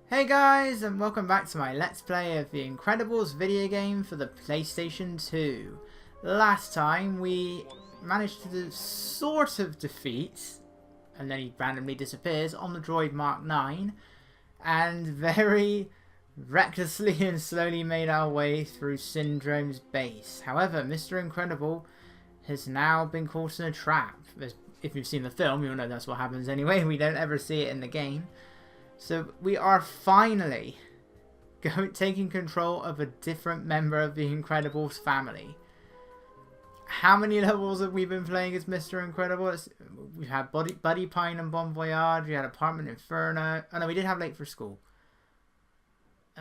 Hey guys, and welcome back to my Let's Play of The Incredibles video game for the PlayStation 2. Last time we managed to sort of defeat, and then he randomly disappears, on the droid Mark 9, and very recklessly and slowly made our way through Syndrome's base. However, Mr. Incredible has now been caught in a trap. If you've seen the film, you'll know that's what happens anyway. We don't ever see it in the game. So we are finally taking control of a different member of the Incredibles family. How many levels have we been playing as Mr. Incredible? We've had Buddy Pine and Bon Voyage. We had Apartment Inferno. Oh no, we did have Late for School.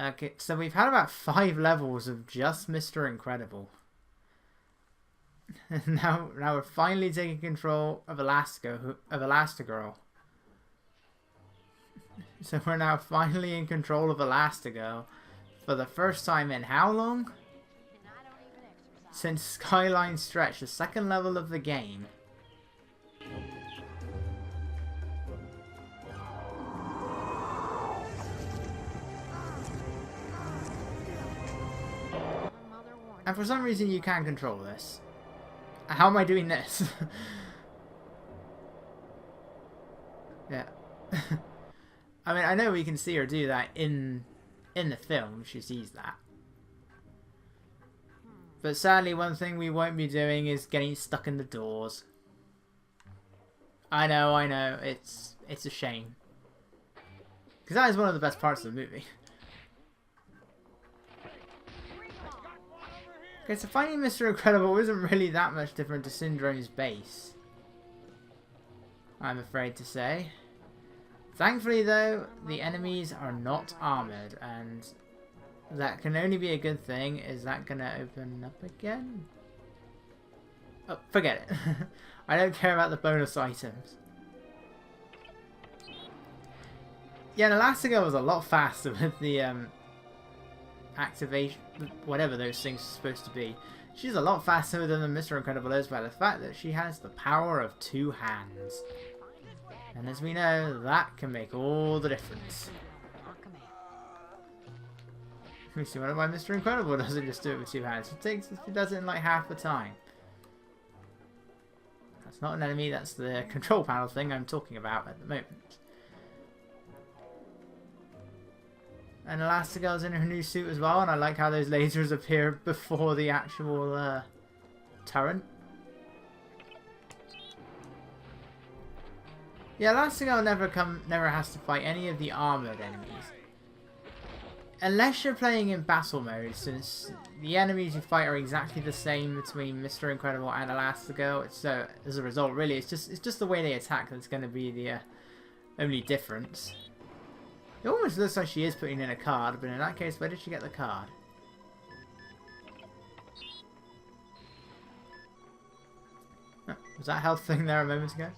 Okay, so we've had about 5 levels of just Mr. Incredible. now we're finally taking control of Elastigirl. So we're now finally in control of Elastigirl for the first time in how long? Since Skyline Stretch, the second level of the game. And for some reason you can control this. How am I doing this? Yeah. I mean, I know we can see her do that in the film. She sees that. But sadly, one thing we won't be doing is getting stuck in the doors. I know. It's a shame. Because that is one of the best parts of the movie. Okay, so finding Mr. Incredible isn't really that much different to Syndrome's base, I'm afraid to say. Thankfully though, the enemies are not armoured, and that can only be a good thing. Is that going to open up again? Oh, forget it. I don't care about the bonus items. Yeah, and Elastigirl was a lot faster with the activation, whatever those things are supposed to be. She's a lot faster than Mr. Incredible is by the fact that she has the power of 2 hands. And as we know, that can make all the difference. We see why Mr. Incredible doesn't just do it with 2 hands. He does it in like half the time. That's not an enemy, that's the control panel thing I'm talking about at the moment. And Elastigirl's in her new suit as well, and I like how those lasers appear before the actual turret. Yeah, Elastigirl never has to fight any of the armoured enemies. Unless you're playing in battle mode, since the enemies you fight are exactly the same between Mr. Incredible and Elastigirl. So as a result, really, it's just the way they attack that's going to be the only difference. It almost looks like she is putting in a card, but in that case, where did she get the card? Oh, was that health thing there a moment ago?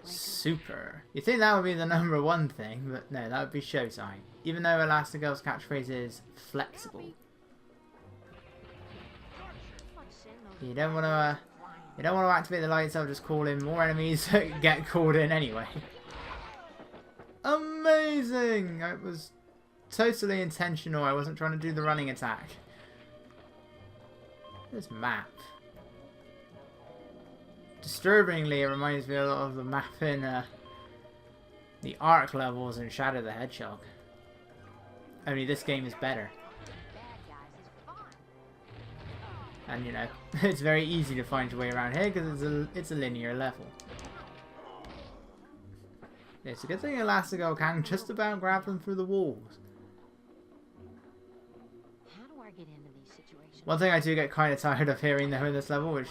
Super. You'd think that would be the #1 thing, but no, that would be showtime. Even though Elastigirl's catchphrase is flexible. You don't want to activate the lights. I'll just call in more enemies that get called in anyway. Amazing! It was totally intentional. I wasn't trying to do the running attack. This map. Disturbingly, it reminds me a lot of the map in the Ark levels in Shadow the Hedgehog. Only this game is better. And you know, it's very easy to find your way around here because it's a linear level. It's a good thing Elastigirl can just about grab them through the walls. How do I get into these situations? One thing I do get kind of tired of hearing though in this level, which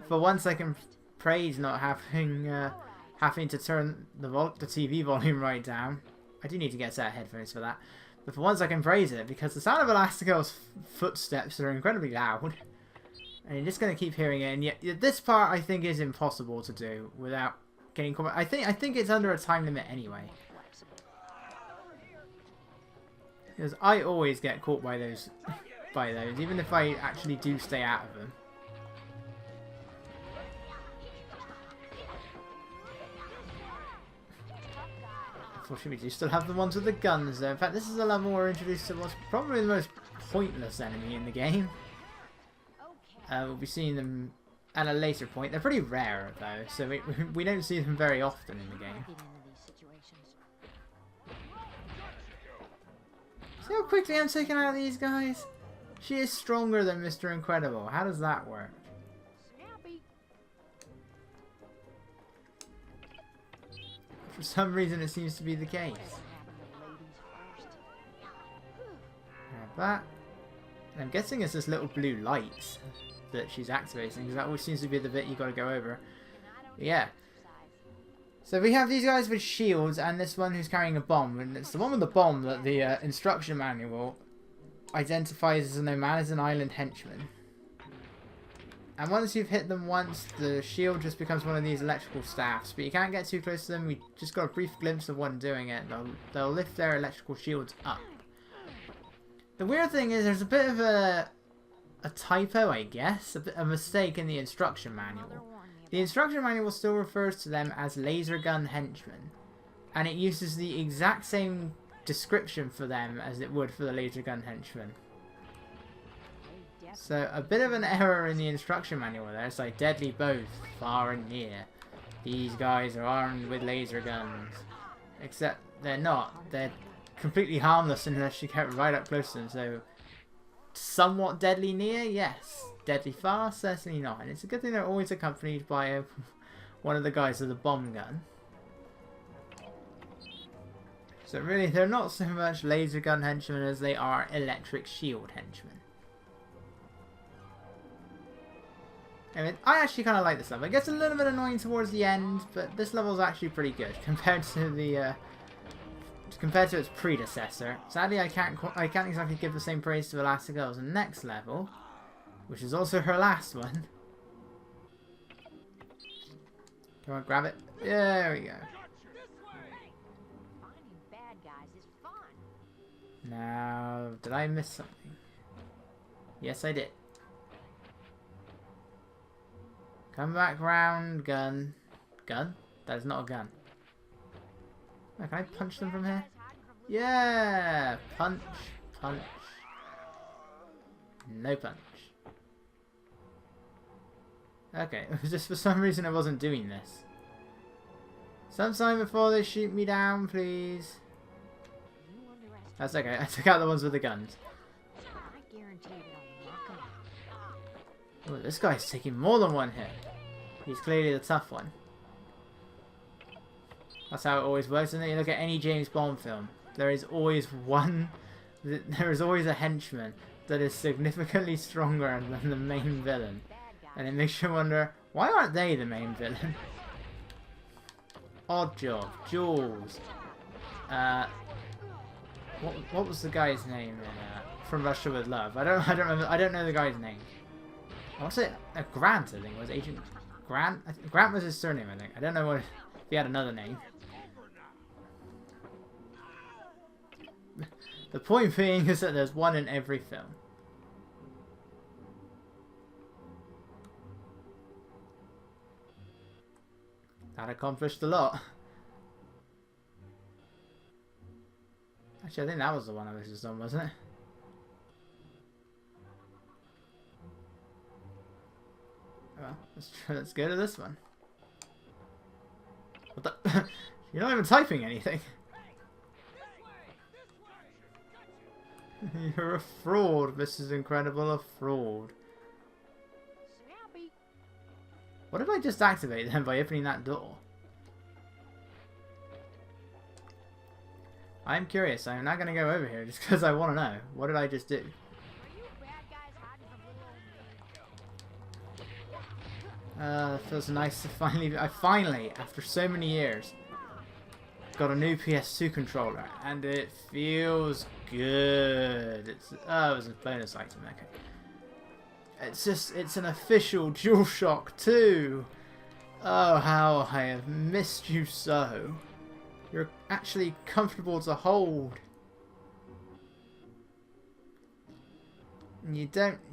for once I can praise not having to turn the TV volume right down. I do need to get a set of headphones for that. But for once I can praise it, because the sound of Elastigirl's footsteps are incredibly loud. And you're just going to keep hearing it. And yet this part I think is impossible to do without getting caught. I think it's under a time limit anyway. Because I always get caught by those, even if I actually do stay out of them. Unfortunately, we do still have the ones with the guns though. In fact, this is a level where we're introduced to what's probably the most pointless enemy in the game. We'll be seeing them at a later point. They're pretty rare though, so we don't see them very often in the game. See how quickly I'm taking out these guys? She is stronger than Mr. Incredible. How does that work? For some reason it seems to be the case. Grab that. And I'm guessing it's this little blue light that she's activating, because that always seems to be the bit you gotta go over. Yeah. So we have these guys with shields and this one who's carrying a bomb, and it's the one with the bomb that the instruction manual identifies as a nomad as an island henchman. And once you've hit them once, the shield just becomes one of these electrical staffs. But you can't get too close to them. We just got a brief glimpse of one doing it. They'll lift their electrical shields up. The weird thing is there's a bit of a typo, I guess. A mistake in the instruction manual. The instruction manual still refers to them as laser gun henchmen. And it uses the exact same description for them as it would for the laser gun henchmen. So, a bit of an error in the instruction manual there. It's like deadly both, far and near. These guys are armed with laser guns. Except they're not. They're completely harmless unless you get right up close to them. So, somewhat deadly near, yes. Deadly far, certainly not. And it's a good thing they're always accompanied by one of the guys with a bomb gun. So really, they're not so much laser gun henchmen as they are electric shield henchmen. I mean, I actually kind of like this level. It gets a little bit annoying towards the end, but this level is actually pretty good compared to the its predecessor. Sadly, I can't exactly give the same praise to Elastigirl's next level, which is also her last one. Come on, grab it. There we go. Now, did I miss something? Yes, I did. Come back round, gun. Gun? That is not a gun. Oh, can I punch them from here? Yeah! Punch, punch. No punch. Okay, it was just for some reason I wasn't doing this. Sometime before they shoot me down, please. That's okay, I took out the ones with the guns. Oh, this guy's taking more than one hit. He's clearly the tough one. That's how it always works, isn't it? You look at any James Bond film. There is always a henchman that is significantly stronger than the main villain. And it makes you wonder, why aren't they the main villain? Odd Job, Jules. What was the guy's name in From Russia with Love? I don't remember. I don't know the guy's name. What's it? Grant, I think, was Agent Grant. Grant was his surname, I think. I don't know if he had another name. The point being is that there's one in every film. That accomplished a lot. Actually, I think that was the one I was just on, wasn't it? Well, let's go to this one. What the? You're not even typing anything. You're a fraud, Mrs. Incredible, a fraud. What did I just activate then by opening that door? I'm curious. I'm not going to go over here just because I want to know. What did I just do? It feels nice to finally... I finally, after so many years, got a new PS2 controller. And it feels good. It's... Oh, it was a bonus item. Okay. It's an official DualShock 2. Oh, how I have missed you so. You're actually comfortable to hold. And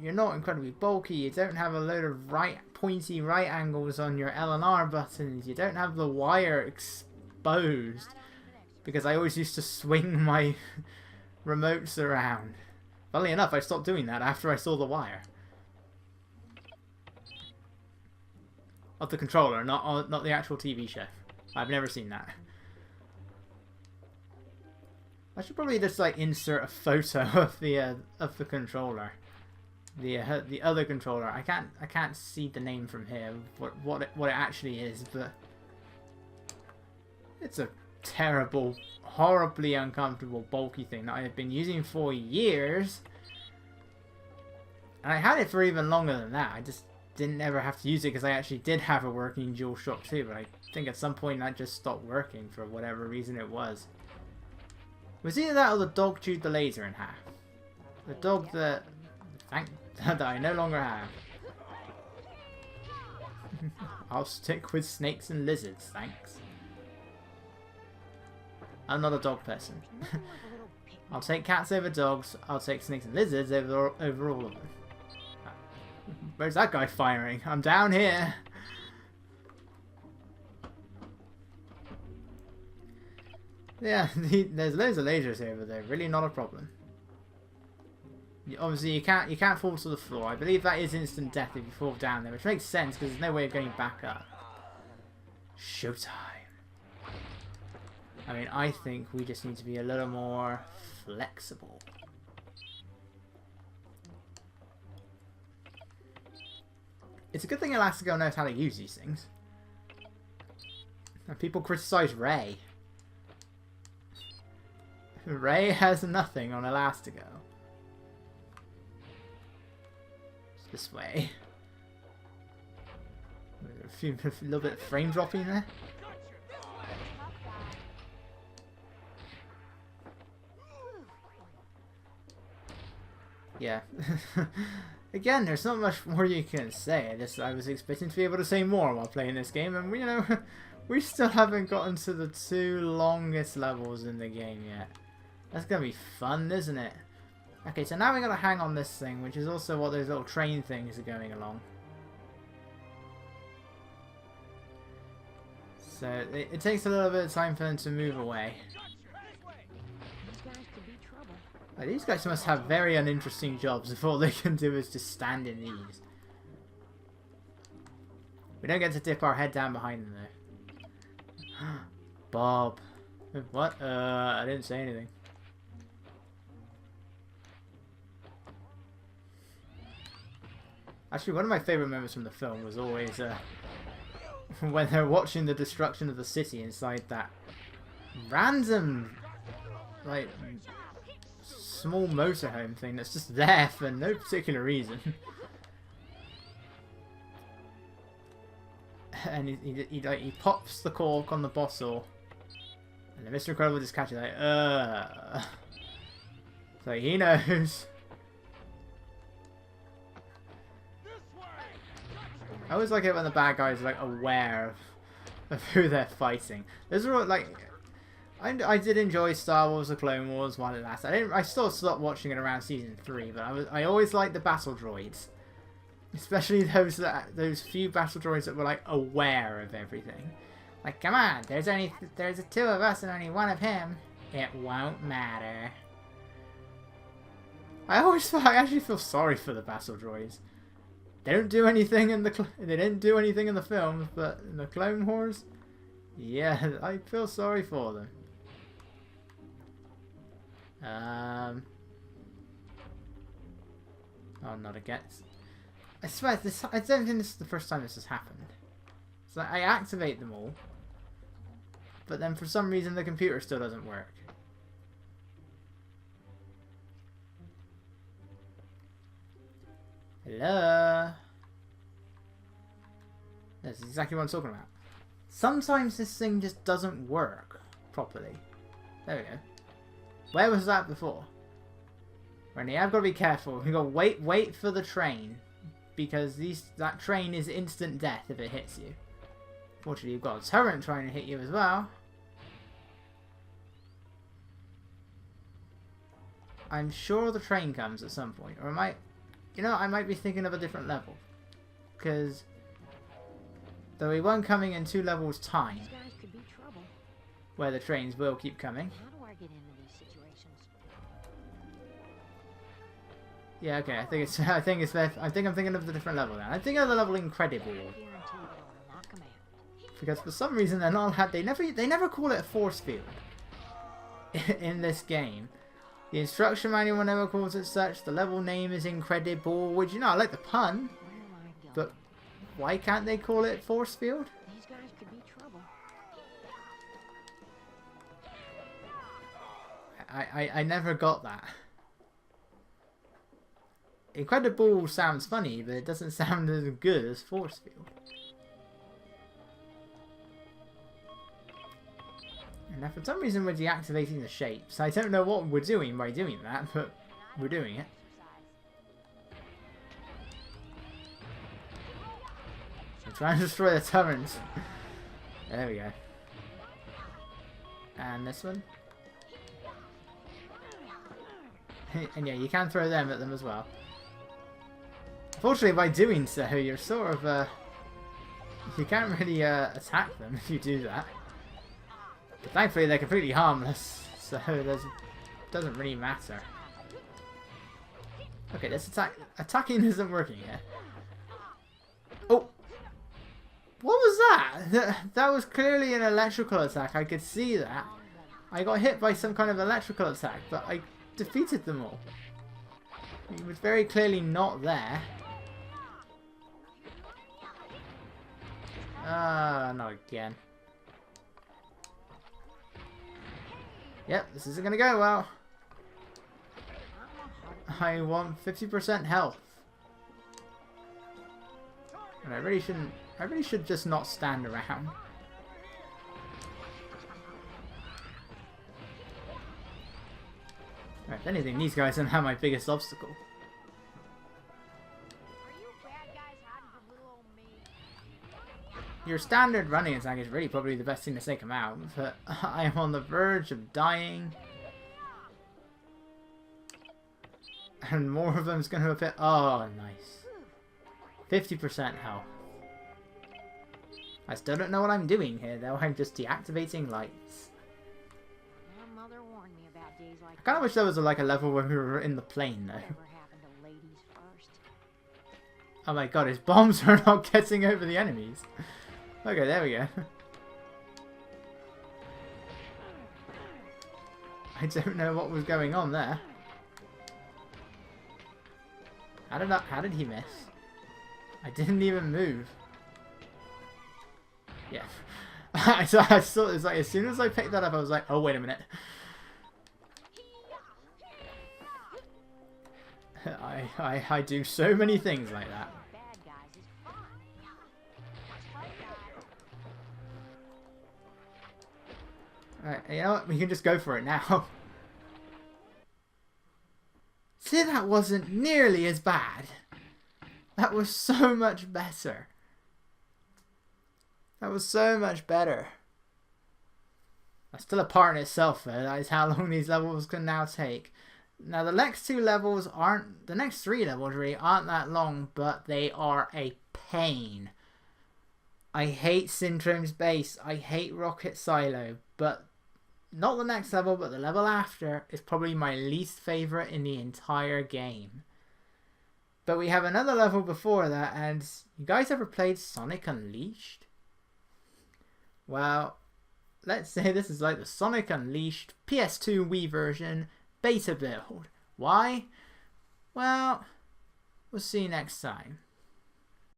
you're not incredibly bulky, you don't have a load of pointy right angles on your L and R buttons, you don't have the wire exposed because I always used to swing my remotes around. Funnily enough, I stopped doing that after I saw The Wire. Of the controller, not the actual TV show. I've never seen that. I should probably just like insert a photo of the controller, the other controller. I can't see the name from here. What it actually is, but it's a terrible, horribly uncomfortable, bulky thing that I have been using for years. And I had it for even longer than that. I just didn't ever have to use it because I actually did have a working DualShock 2, but I think at some point that just stopped working for whatever reason it was. It was either that or the dog chewed the laser in half. The dog that that I no longer have. I'll stick with snakes and lizards, thanks. I'm not a dog person. I'll take cats over dogs. I'll take snakes and lizards over all of them. Where's that guy firing? I'm down here. Yeah, there's loads of lasers here, but they're really not a problem. Obviously, you can't fall to the floor. I believe that is instant death if you fall down there, which makes sense because there's no way of going back up. Showtime. I mean, I think we just need to be a little more flexible. It's a good thing Elastigirl knows how to use these things. And people criticize Ray. Ray has nothing on Elastigirl. It's this way. A little bit of frame dropping there. Yeah. Again, there's not much more you can say. I was expecting to be able to say more while playing this game, and you know, we still haven't gotten to the 2 longest levels in the game yet. That's gonna be fun, isn't it? Okay, so now we gotta hang on this thing, which is also what those little train things are going along. So it takes a little bit of time for them to move away. Like, these guys must have very uninteresting jobs if all they can do is just stand in these. We don't get to dip our head down behind them though. Bob. What? I didn't say anything. Actually, one of my favourite moments from the film was always when they're watching the destruction of the city inside that random, like, small motorhome thing that's just there for no particular reason. And he pops the cork on the bottle, and then Mr. Incredible just catches it like, so he knows. I always like it when the bad guys are like aware of who they're fighting. Those are all, like, I did enjoy Star Wars: The Clone Wars while it lasted. I still stopped watching it around season 3, but I always liked the battle droids, especially those few battle droids that were like aware of everything. Like, come on, there's 2 of us and only 1 of him. It won't matter. I actually feel sorry for the battle droids. They don't do anything in they didn't do anything in the films, but in the Clone Wars, yeah, I feel sorry for them. Oh, not again. I swear, I don't think this is the first time this has happened. So I activate them all, but then for some reason the computer still doesn't work. Hello? That's exactly what I'm talking about. Sometimes this thing just doesn't work properly. There we go. Where was that before? Rennie, I've got to be careful. We've got to wait for the train. Because that train is instant death if it hits you. Fortunately, you've got a turret trying to hit you as well. I'm sure the train comes at some point. Or I might be thinking of a different level. Because there'll be one coming in 2 levels' time. These guys could be trouble. where the trains will keep coming. How do I get into these situations? Yeah, okay. I think I'm thinking of the different level now. I'm thinking of the level Incredible. Guarantee that I'll knock 'em out. Because for some reason they're not had they never call it a force field in this game. The instruction manual never calls it such. The level name is Incredible, which, you know, I like the pun, Where am I going? but why can't they call it force field? These guys could be trouble. I never got that. Incredible sounds funny, but it doesn't sound as good as force field. And now for some reason we're deactivating the shapes. I don't know what we're doing by doing that, but we're doing it. I'm trying to destroy the turrets. There we go. And this one. And yeah, you can throw them at them as well. Unfortunately, by doing so, you're sort of, you can't really attack them if you do that. But thankfully, they're completely harmless, so it doesn't really matter. Okay, this attacking isn't working here. Oh! What was that? That was clearly an electrical attack. I could see that. I got hit by some kind of electrical attack, but I defeated them all. He was very clearly not there. Not again. Yep, this isn't gonna go well. I want 50% health. And I really should just not stand around. Right, if anything, these guys are my biggest obstacle. Your standard running attack is really probably the best thing to take them out, but I am on the verge of dying. And more of them's going to appear. Oh, nice. 50% health. I still don't know what I'm doing here, though. I'm just deactivating lights. My mother warned me about days like I kind of wish there was like a level where we were in the plane, though. whatever happened to ladies first. Oh my god, his bombs are not getting over the enemies. Okay, there we go. I don't know what was going on there. How did he miss? I didn't even move. Yeah. I saw it was like as soon as I picked that up I was like, oh wait a minute. I do so many things like that. Bad guys is fun. Alright, you know what? We can just go for it now. See, that wasn't nearly as bad. That was so much better. That was so much better. That's still a part in itself, though. That is how long these levels can now take. Now, the next two levels aren't... The next three levels, really, aren't that long, but they are a pain. I hate Syndrome's base. I hate Rocket Silo. But not the next level, but the level after is probably my least favourite in the entire game. But we have another level before that, and you guys ever played Sonic Unleashed? Well, let's say this is like the Sonic Unleashed PS2 Wii version beta build. Why? Well, we'll see you next time.